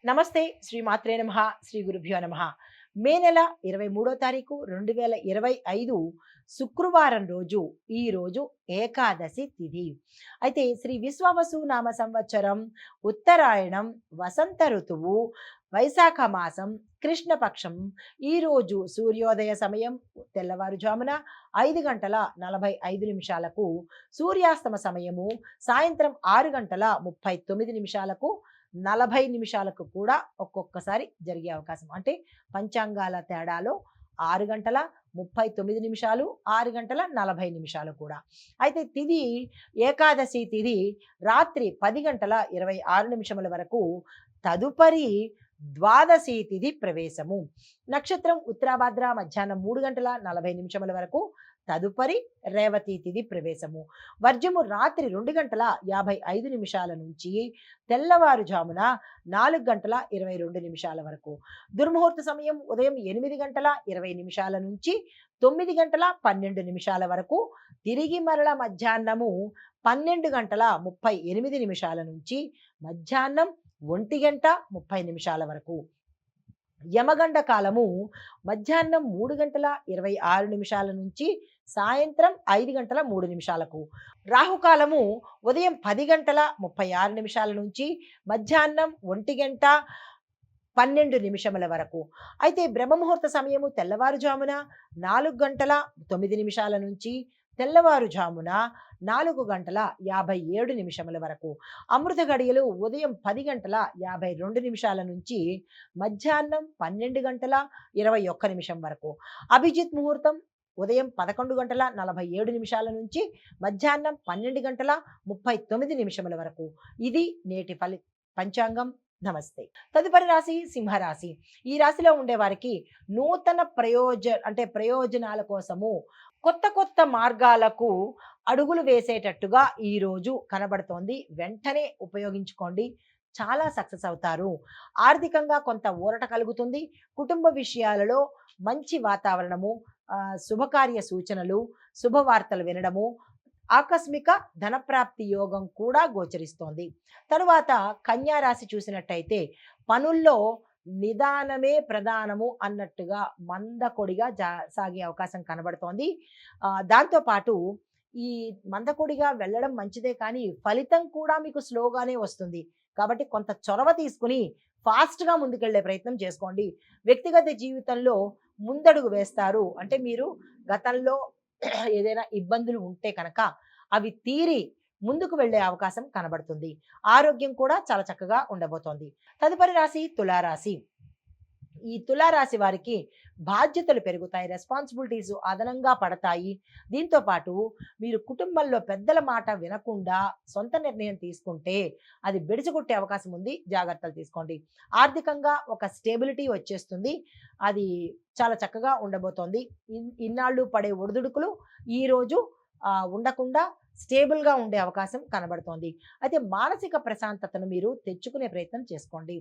నమస్తే శ్రీ మాత్రే నమః శ్రీ గురుభ్యో నమః. మే నెల 23వ తారీఖు 2025 శుక్రవారం రోజు ఈ రోజు ఏకాదశి తిథి. అయితే శ్రీ విశ్వావసు నామ సంవత్సరం ఉత్తరాయణం వసంత ఋతువు వైశాఖ మాసం కృష్ణపక్షం. ఈరోజు సూర్యోదయ సమయం తెల్లవారుజామున 5:45 సూర్యాస్తమ సమయము సాయంత్రం 6:39 40 నిమిషాలకు కూడా ఒక్కొక్కసారి జరిగే అవకాశం. అంటే పంచాంగాల తేడాలో 6:39 6:40 కూడా. అయితే తిథి ఏకాదశి తిథి రాత్రి 10:26 వరకు, తదుపరి ద్వాదశి తిథి ప్రవేశము. నక్షత్రం ఉత్తరాభాద్ర మధ్యాహ్నం 3:40 వరకు, తదుపరి రేవతి తిథి ప్రవేశము. వర్జము రాత్రి 2:55 నుంచి తెల్లవారుజామున 4:22 వరకు. దుర్ముహూర్త సమయం ఉదయం 8:20 నుంచి 9:12 వరకు. తిరిగి మరల మధ్యాహ్నము 12:38 నుంచి మధ్యాహ్నం 1:30 వరకు. యమగండ కాలము మధ్యాహ్నం 3:26 నుంచి సాయంత్రం 5:03. రాహుకాలము ఉదయం 10:36 నుంచి మధ్యాహ్నం 1:12 వరకు. అయితే బ్రహ్మముహూర్త సమయము తెల్లవారుజామున 4:09 నుంచి తెల్లవారుజామున 4:57 వరకు. అమృత గడియలు ఉదయం 10:52 నుంచి మధ్యాహ్నం 12:21 వరకు. అభిజిత్ ముహూర్తం ఉదయం 11:47 నుంచి మధ్యాహ్నం 12:39 వరకు. ఇది నేటి పంచాంగం. నమస్తే. తదుపరి రాశి సింహరాశి. ఈ రాశిలో ఉండే వారికి నూతన ప్రయోజనాల కోసము కొత్త మార్గాలకు అడుగులు వేసేటట్టుగా ఈ రోజు కనబడుతోంది. వెంటనే ఉపయోగించుకోండి, చాలా సక్సెస్ అవుతారు. ఆర్థికంగా కొంత ఊరట కలుగుతుంది. కుటుంబ విషయాలలో మంచి వాతావరణము, శుభకార్య సూచనలు, శుభవార్తలు వినడము, ఆకస్మిక ధనప్రాప్తి యోగం కూడా గోచరిస్తోంది. తరువాత కన్యా రాశి చూసినట్టయితే పనుల్లో నిదానమే ప్రధానము అన్నట్టుగా మందకొడిగా సాగే అవకాశం కనబడుతోంది. దాంతోపాటు ఈ మందకొడిగా వెళ్ళడం మంచిదే, కానీ ఫలితం కూడా మీకు స్లోగానే వస్తుంది. కాబట్టి కొంత చొరవ తీసుకుని ఫాస్ట్గా ముందుకెళ్లే ప్రయత్నం చేసుకోండి. వ్యక్తిగత జీవితంలో ముందడుగు వేస్తారు. అంటే మీరు గతంలో ఏదైనా ఇబ్బందులు ఉంటే కనుక అవి తీరి ముందుకు వెళ్లే అవకాశం కనబడుతుంది. ఆరోగ్యం కూడా చాలా చక్కగా ఉండబోతోంది. తదుపరి రాశి తులారాశి. ఈ తులారాశి వారికి బాధ్యతలు పెరుగుతాయి, రెస్పాన్సిబిలిటీస్ అదనంగా పడతాయి. దీంతో పాటు మీరు కుటుంబంలో పెద్దల మాట వినకుండా సొంత నిర్ణయం తీసుకుంటే అది బెడిసికొట్టే అవకాశం ఉంది. జాగ్రత్తలు తీసుకోండి. ఆర్థికంగా ఒక స్టేబిలిటీ వచ్చేస్తుంది. అది చాలా చక్కగా ఉండబోతోంది. ఇన్నాళ్ళు పడే ఒడిదుడుకులు ఈరోజు ఉండకుండా స్టేబుల్గా ఉండే అవకాశం కనబడుతోంది. అయితే మానసిక ప్రశాంతతను మీరు తెచ్చుకునే ప్రయత్నం చేసుకోండి.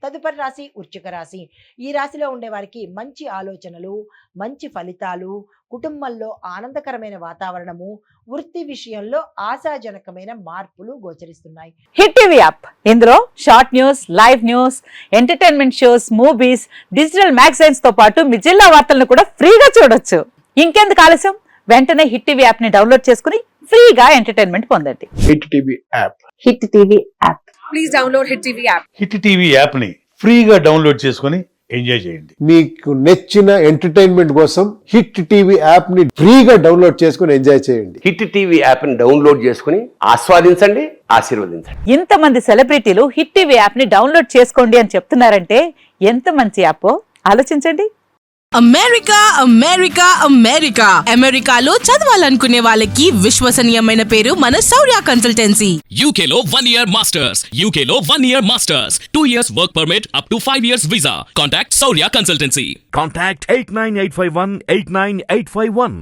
తదుపరి రాశి వృశ్చిక రాశి. ఈ రాశిలో ఉండే వారికి మంచి ఆలోచనలు, మంచి ఫలితాలు, కుటుంబంలో ఆనందకరమైన వాతావరణము, వృత్తి విషయంలో ఆశాజనకమైన మార్పులు గోచరిస్తున్నాయి. హిట్ టీవీ యాప్, ఇందులో short news, live news, entertainment shows, movies, digital magazines తో పాటు మీ జిల్లా వార్తలను కూడా ఫ్రీగా చూడొచ్చు. ఇంకెందుకు ఆలస్యం, వెంటనే హిట్ టీవీ యాప్ ని డౌన్లోడ్ చేసుకుని ఫ్రీగా ఎంటర్టైన్మెంట్ పొందండి. Hit TV app. Hit TV app. Please download hit TV app. Hit TV app ని ఫ్రీగా డౌన్లోడ్ చేసుకుని ఎంజాయ్ చేయండి. మీకు నచ్చిన ఎంటర్టైన్మెంట్ కోసం హిట్ టీవీ యాప్ ని ఫ్రీగా డౌన్లోడ్ చేసుకుని ఎంజాయ్ చేయండి. హిట్ టీవీ యాప్ ని డౌన్లోడ్ చేసుకుని ఆస్వాదించండి, ఆశీర్వదించండి. ఇంతమంది సెలబ్రిటీలు హిట్ టీవీ యాప్ ని డౌన్లోడ్ చేసుకోండి అని చెప్తున్నారంటే ఎంత మంచి యాప్ ఆలోచించండి. అమెరికా అమెరికా అమెరికా అమెరికాలో చదవాలనుకునే వాళ్ళకి విశ్వసనీయమైన పేరు మన శౌర్య కన్సల్టెన్సీ. UK లో 1 year masters. UK లో 1 year masters. 2 years work permit up to 5 years visa. Contact Saurya Consultancy. Contact 89851 89851.